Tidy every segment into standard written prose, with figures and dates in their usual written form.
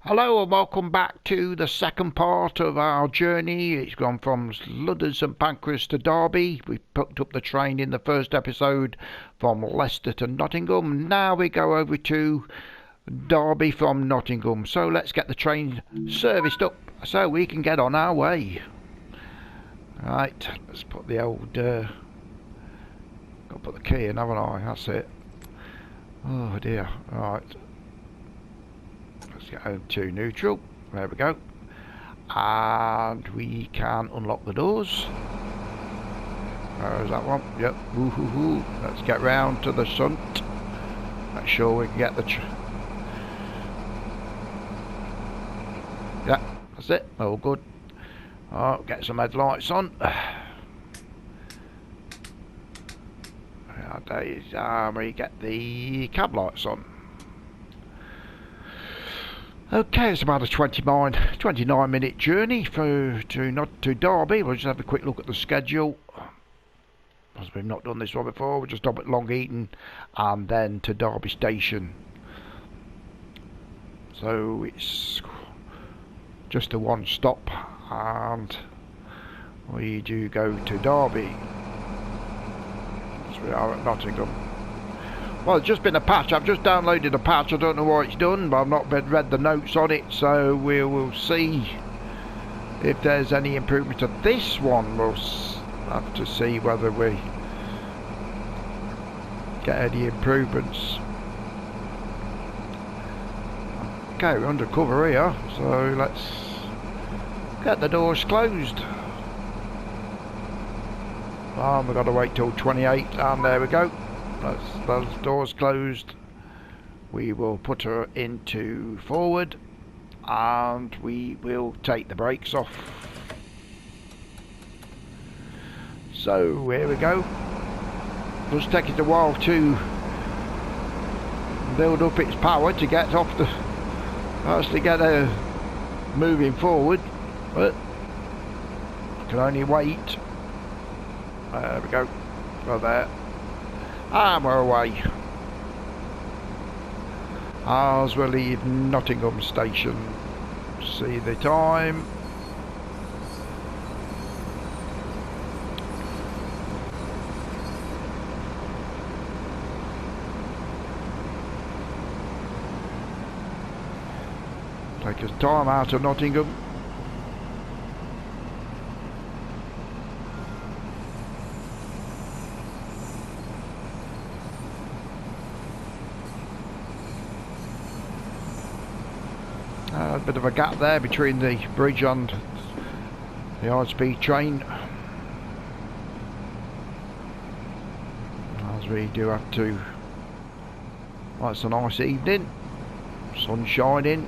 Hello and welcome back to the second part of our journey. It's gone from London St Pancras to Derby. We picked up the train in the first episode from Leicester to Nottingham. Now we go over to Derby from Nottingham. So let's get the train serviced up so we can get on our way. Right, let's put the old... got to put the key in, haven't I? That's it. Oh dear. Right. Let's get home to neutral. There we go. And we can unlock the doors. There's that one. Yep. Woo-hoo-hoo. Let's get round to the front. Make sure we can get the... Yeah, that's it. All good. Oh, get some headlights on. We get the cab lights on. Okay, it's about a 29-minute journey to Derby. We'll just have a quick look at the schedule. As we've not done this one before, we'll just stop at Long Eaton and then to Derby Station. So it's just a one stop, and we do go to Derby. So we are at Nottingham. Well, it's just been a patch. I've just downloaded a patch. I don't know what it's done, but I've not read the notes on it, so we will see if there's any improvement to this one. We'll have to see whether we get any improvements. Okay, we're undercover here, so let's get the doors closed. And we've got to wait till 28, and there we go. Those doors closed. We will put her into forward and we will take the brakes off. So here we go. Just take it a while to build up its power to get off the... actually get her moving forward, but I can only wait. There we go. Go there. And we're away. As we leave Nottingham Station. See the time. Take us time out of Nottingham. A bit of a gap there between the bridge and the high-speed train, as we do have to... well, it's a nice evening, sun shining.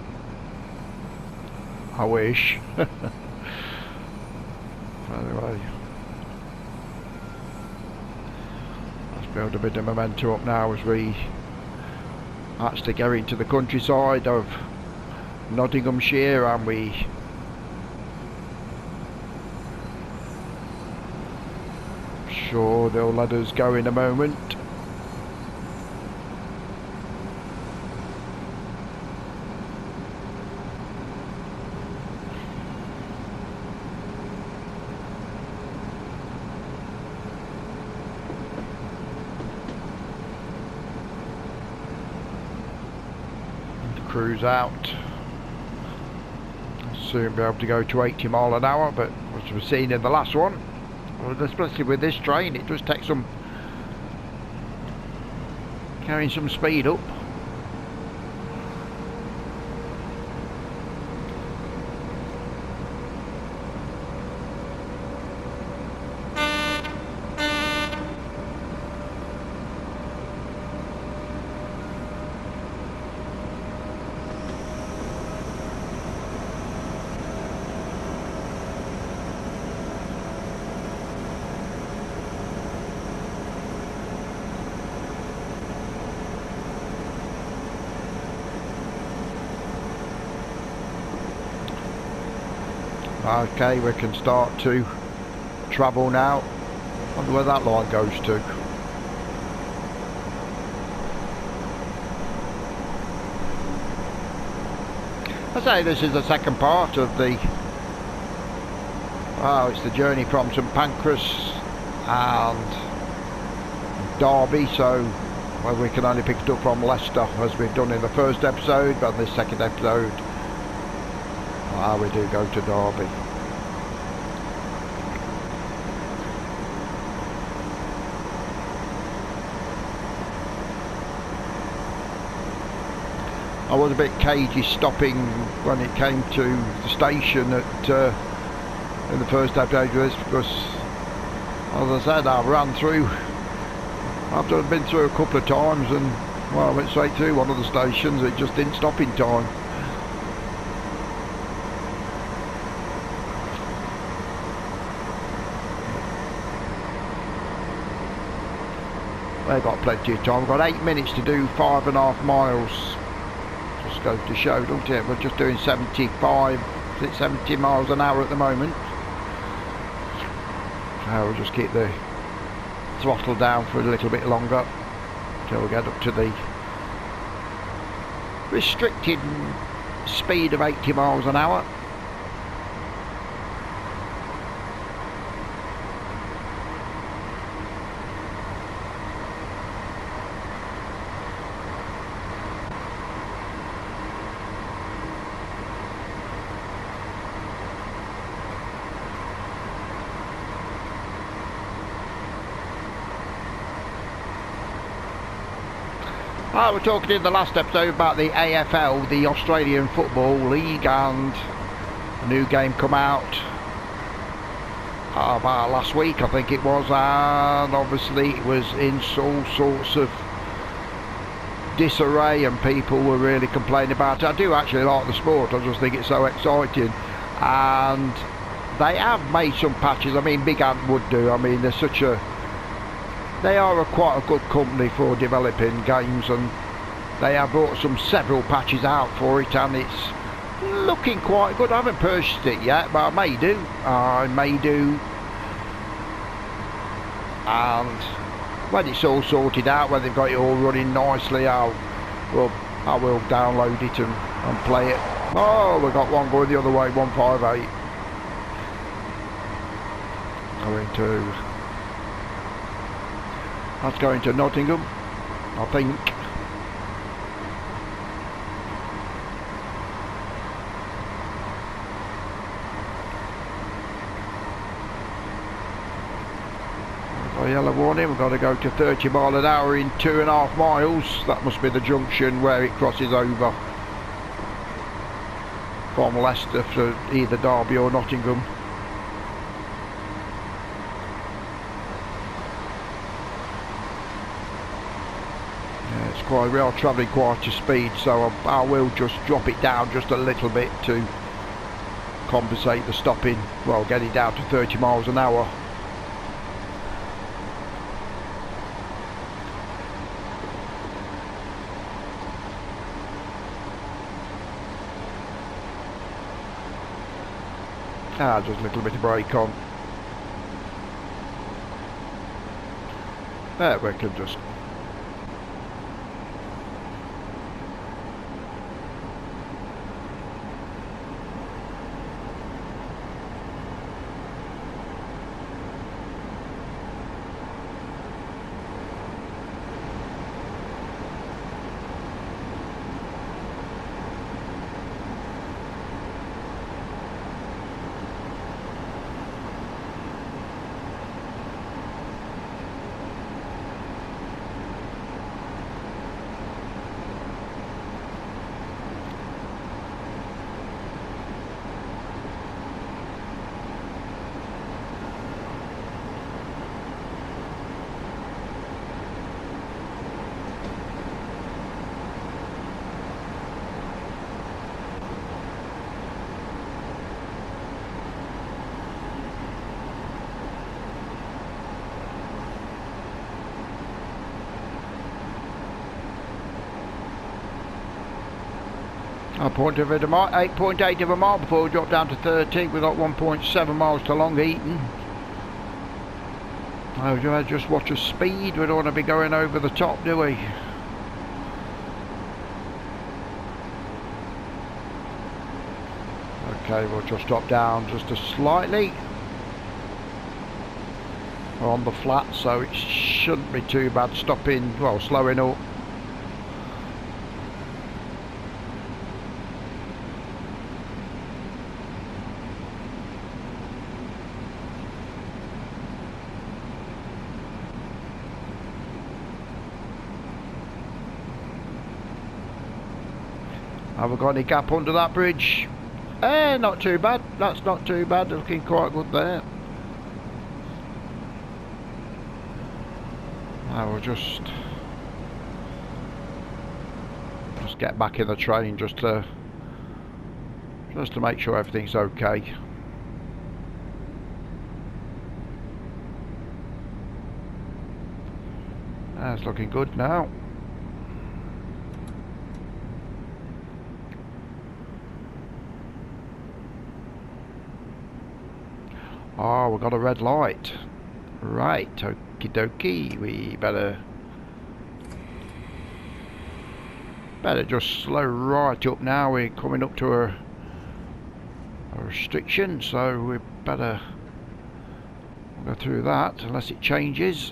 I wish. Anyway, let's build a bit of momentum up now as we actually go into the countryside of Nottinghamshire, and we sure they'll let us go in a moment. Cruise out. Soon be able to go to 80 mile an hour, but as we've seen in the last one, especially with this train, it does take some carrying some speed up. Okay, we can start to travel now. Wonder where that line goes to. I say this is the second part of the, well, it's the journey from St Pancras and Derby, so well, we can only pick it up from Leicester as we've done in the first episode, but in this second episode, well, we do go to Derby. I was a bit cagey stopping when it came to the station at in the first episode of this, because as I said, I ran through, I've been through a couple of times, and well, I went straight through one of the stations. It just didn't stop in time. They've got plenty of time. We've got 8 minutes to do 5.5 miles. Just goes to show, doesn't it? We're just doing 75, 70 miles an hour at the moment. So we'll just keep the throttle down for a little bit longer until we get up to the restricted speed of 80 miles an hour. We're talking in the last episode about the AFL, the Australian Football League, and a new game come out about last week, I think it was, and obviously it was in all sorts of disarray and people were really complaining about it. I do actually like the sport, I just think it's so exciting, and they have made some patches. I mean, Big Ant would do. I mean, they are quite a good company for developing games, and they have brought several patches out for it, and it's looking quite good. I haven't purchased it yet, but I may do. And when it's all sorted out, when they've got it all running nicely, I will download it and play it. Oh, we've got one going the other way, 158. That's going to Nottingham, I think. A yellow warning, we've got to go to 30 mile an hour in 2.5 miles. That must be the junction where it crosses over from Leicester to either Derby or Nottingham. We are travelling quite a speed, so I will just drop it down just a little bit to compensate the stopping. Well, get it down to 30 miles an hour. Just a little bit of brake on. There, we can just a point of a mile, 8.8 of a mile before we drop down to 30. We've got 1.7 miles to Long Eaton. Oh, just watch the speed. We don't want to be going over the top, do we? Okay, we'll just drop down just a slightly. We're on the flat, so it shouldn't be too bad stopping, well, slowing up. Have we got any gap under that bridge? Not too bad. That's not too bad. Looking quite good there. I will just get back in the train just to make sure everything's okay. That's looking good now. Oh, we've got a red light. Right, okie dokie. We better just slow right up now. We're coming up to a restriction, so we better go through that unless it changes.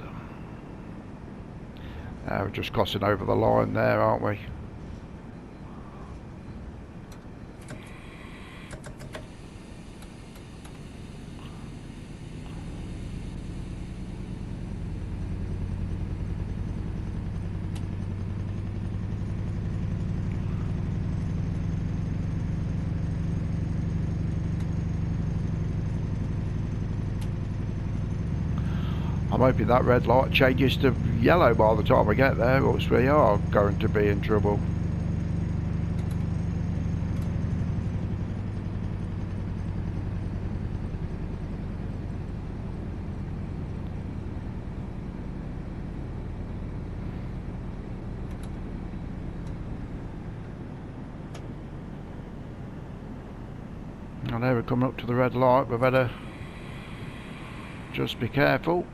We're just crossing over the line there, aren't we? I'm hoping that red light changes to yellow by the time I get there, or else we are going to be in trouble. I know we're coming up to the red light, we better just be careful.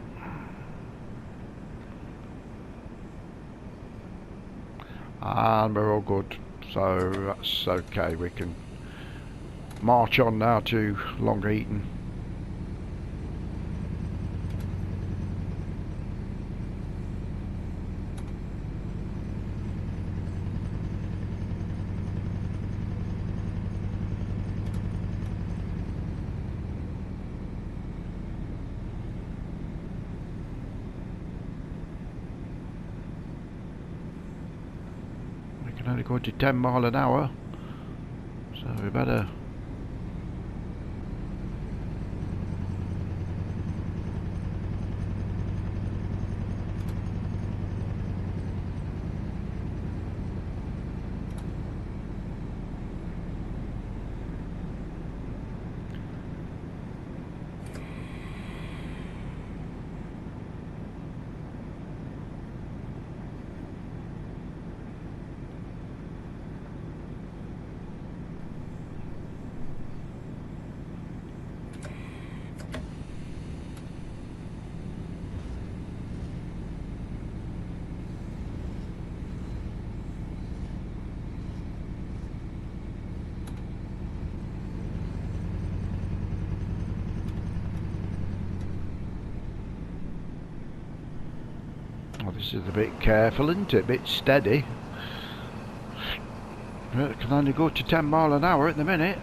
And we're all good, so that's okay. We can march on now to Long Eaton. Only going to 10 mile an hour, so we better this is a bit careful, isn't it? A bit steady. It can only go to 10 mile an hour at the minute.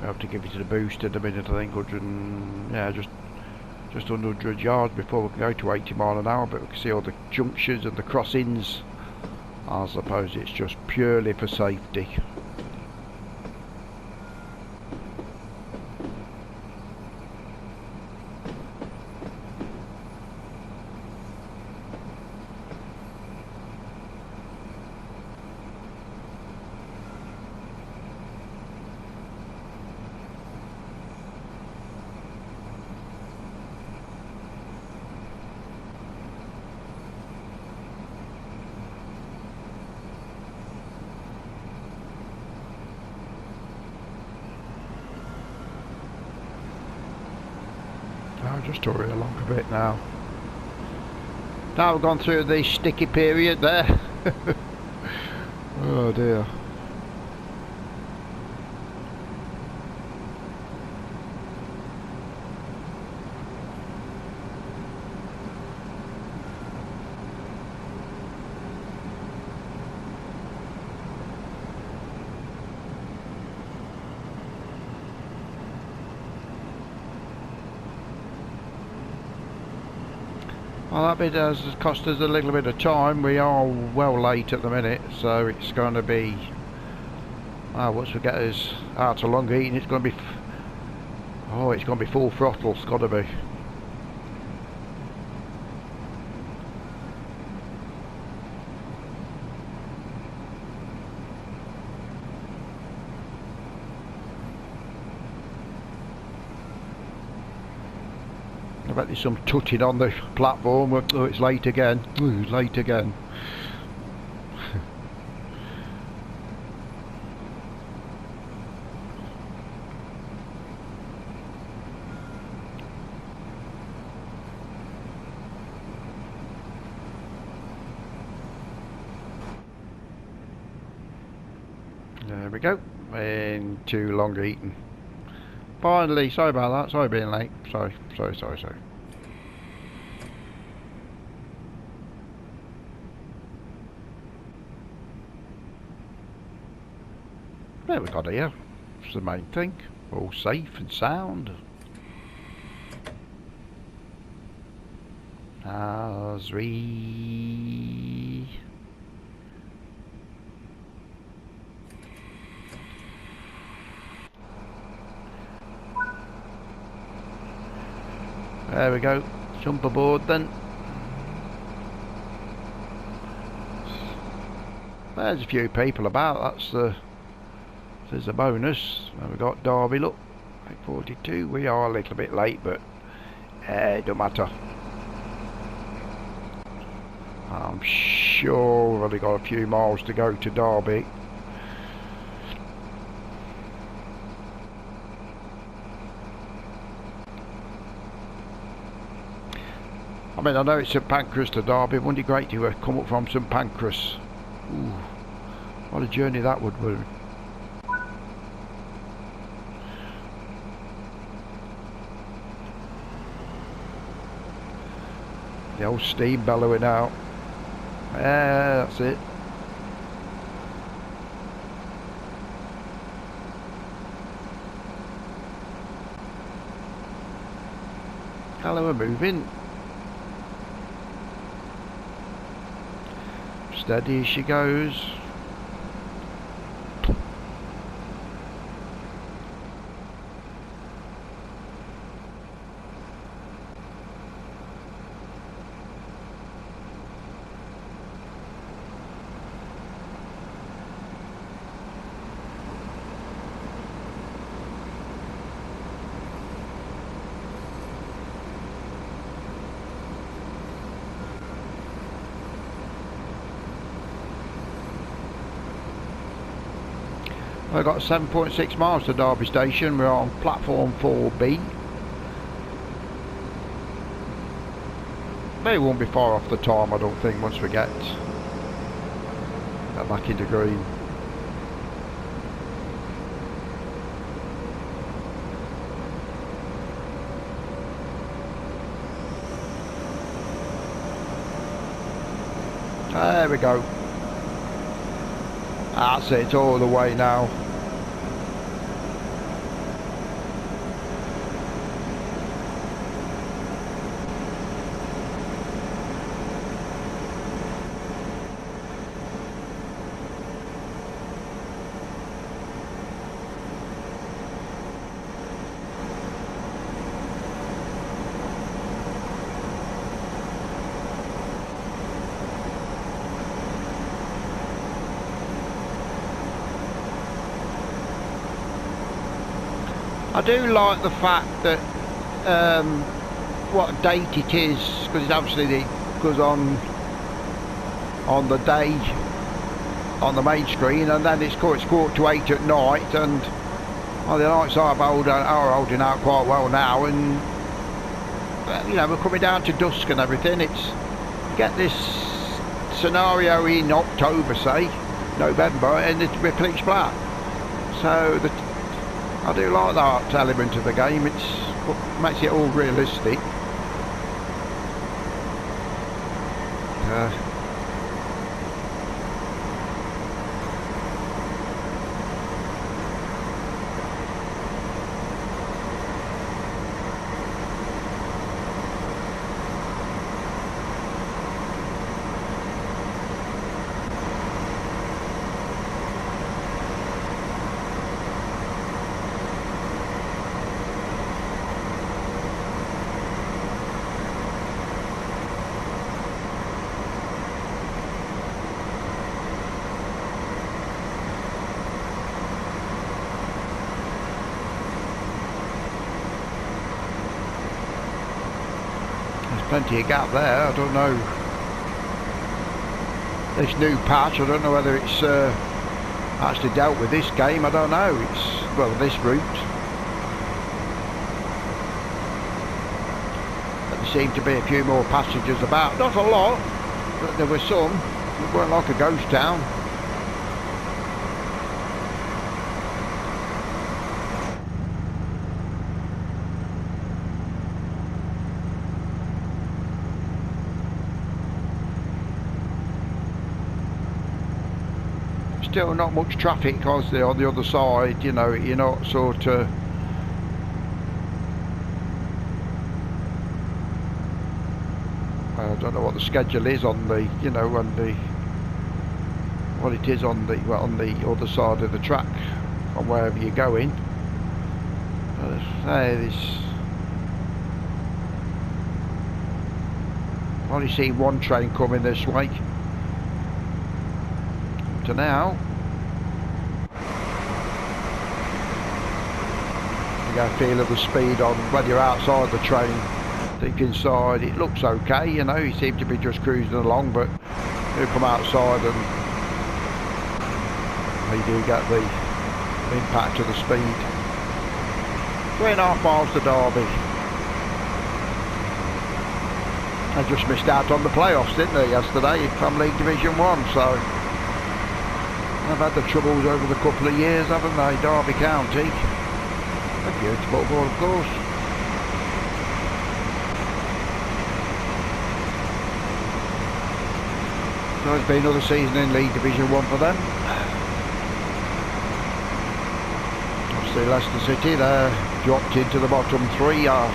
We have to give it a boost in a minute, I think. 100 and, yeah, just under 100 yards before we can go to 80 mile an hour, but we can see all the junctions and the crossings. I suppose it's just purely for safety. I'll just hurry along a bit now. Now we've gone through the sticky period there. Oh dear. Well, that bit has cost us a little bit of time. We are well late at the minute, so it's going to be... once we get us out of Long Eaton, it's going to be... it's going to be full throttle, it's got to be. I bet there's some tutting on the platform. Oh, it's late again. Ooh, it's late again. There we go. Into Long Eaton. Finally, sorry about that. Sorry being late. Sorry. There we got here. That's the main thing. All safe and sound. Azri. There we go. Jump aboard then. There's a few people about. There's a bonus. And we've got Derby, look, 8:42. We are a little bit late, but it don't matter. I'm sure we've only got a few miles to go to Derby. I mean, I know it's St Pancras to Derby. Wouldn't it be great to have come up from St Pancras? Ooh, what a journey that would be. The old steam bellowing out. Yeah, that's it. Hello, we're moving. Steady as she goes. I've got 7.6 miles to Derby Station. We're on platform 4B. They won't be far off the time, I don't think, once we get back into green. There we go. That's it, all the way now. I do like the fact that what date it is, because it's obviously goes on the day on the main screen, and then it's 8:15 at night, and well, the nights are holding out quite well now, and you know, we're coming down to dusk and everything. It's get this scenario in October, say November, and it's pitch black. So I do like that element of the game. It's what makes it all realistic. Plenty of gap there. I don't know, this new patch, I don't know whether it's actually dealt with this game. I don't know. It's, well, this route, but there seemed to be a few more passengers about. Not a lot, but there were some. It weren't like a ghost town. Still not much traffic because they're on the other side, you know, you're not sort of I don't know what the schedule is on the, you know, on the, what it is on the, well, on the other side of the track from wherever you're going. I've only seen one train coming this way to now. You get a feel of the speed on when you're outside the train. I think inside it looks okay, you know, you seem to be just cruising along, but you come outside and you do get the impact of the speed. 3.5 miles to Derby. They just missed out on the playoffs, didn't they, yesterday from League Division 1, so they've had the troubles over the couple of years, haven't they, Derby County? A beautiful football, of course. So it's been another season in League Division 1 for them. Obviously Leicester City, they're dropped into the bottom three. I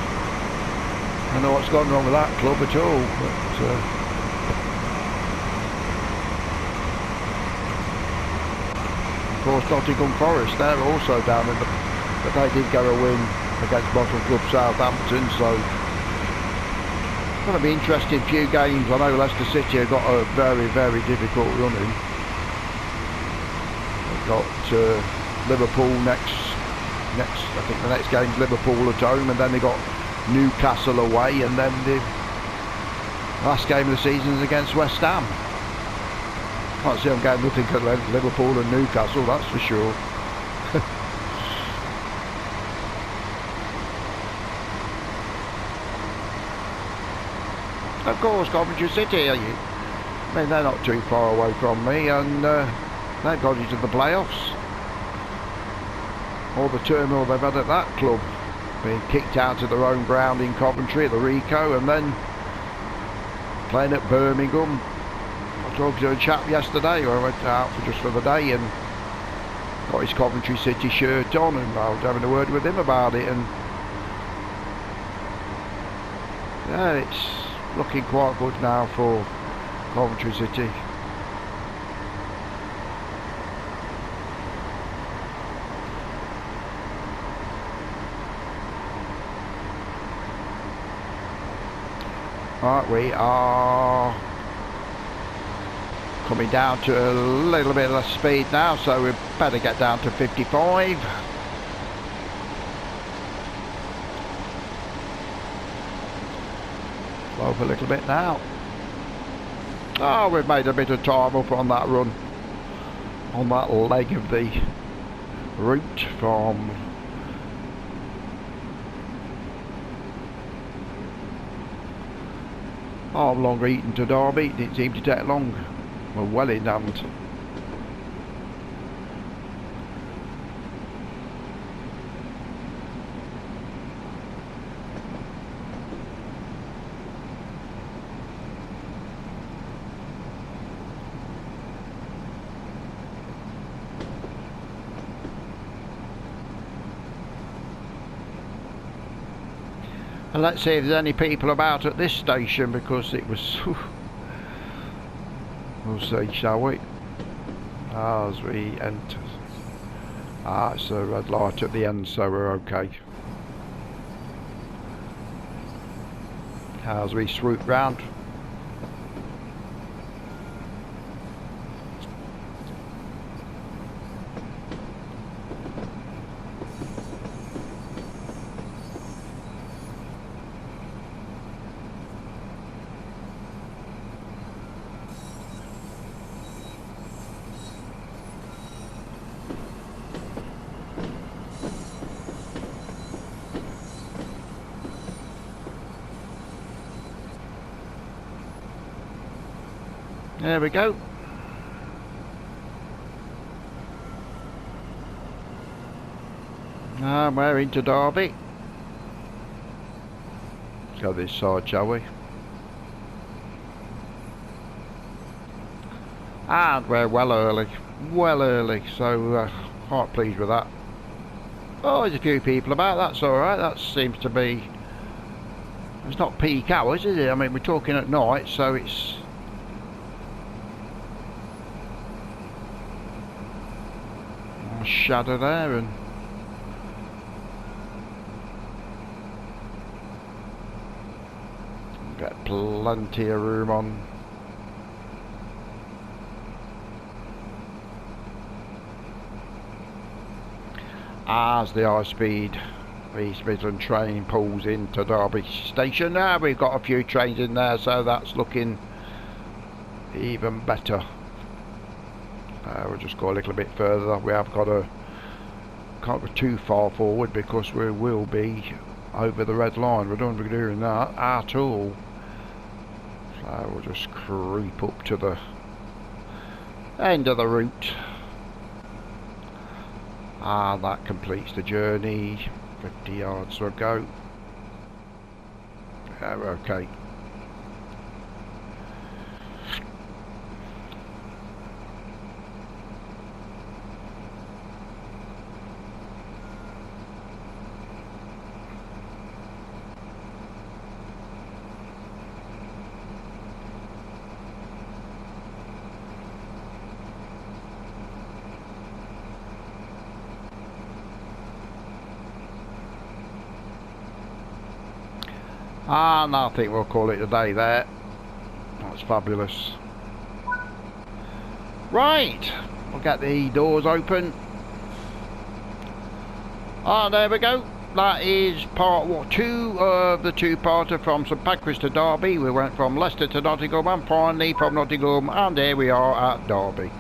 don't know what's gone wrong with that club at all, but of course Nottingham Forest, they're also down in the, but they did get a win against bottom club Southampton, so it's going to be interesting few games. I know Leicester City have got a very, very difficult running. They've got Liverpool next, I think the next game's Liverpool at home, and then they've got Newcastle away, and then the last game of the season is against West Ham. Can't see them getting nothing at Liverpool and Newcastle, that's for sure. Of course, Coventry City, I mean, they're not too far away from me, and they've got into the playoffs. All the turmoil they've had at that club, being kicked out of their own ground in Coventry at the Rico, and then playing at Birmingham. I talked to a chap yesterday who I went out for just for the day and got his Coventry City shirt on, and I was having a word with him about it, and yeah, it's looking quite good now for Coventry City. Right, we are coming down to a little bit less speed now, so we better get down to 55. Slow up a little bit now. Oh, we've made a bit of time up on that run, on that leg of the route from How long Eton to Derby? It didn't seem to take long. We're well in hand. And let's see if there's any people about at this station, because it was... We'll see, shall we? As we enter. It's a red light at the end, so we're okay. As we swoop round. There we go. We're into Derby. Let's go this side, shall we? And we're well early, so quite pleased with that. Oh, there's a few people about, that's alright. That seems to be... It's not peak hours, is it? I mean, we're talking at night, so it's... shadow there, and get plenty of room on. As the high speed East Midland train pulls into Derby station, now we've got a few trains in there, so that's looking even better. We'll just go a little bit further. We have got to, can't go too far forward because we will be over the red line. We don't want to be doing that at all. So we'll just creep up to the end of the route. That completes the journey. 50 yards to go. Yeah, we're okay. And I think we'll call it a day there. That's fabulous. Right, we'll get the doors open. There we go. That is part 2 of the two-parter from St Pancras to Derby. We went from Leicester to Nottingham and finally from Nottingham, and here we are at Derby.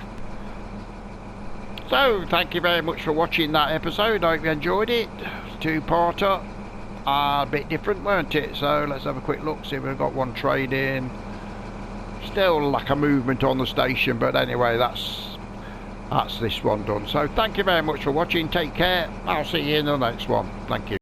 So, thank you very much for watching that episode. I hope you enjoyed it. Two-parter. A bit different, weren't it? So let's have a quick look, see if we've got one trade in. Still lack of movement on the station, but anyway, that's this one done. So thank you very much for watching. Take care. I'll see you in the next one. Thank you.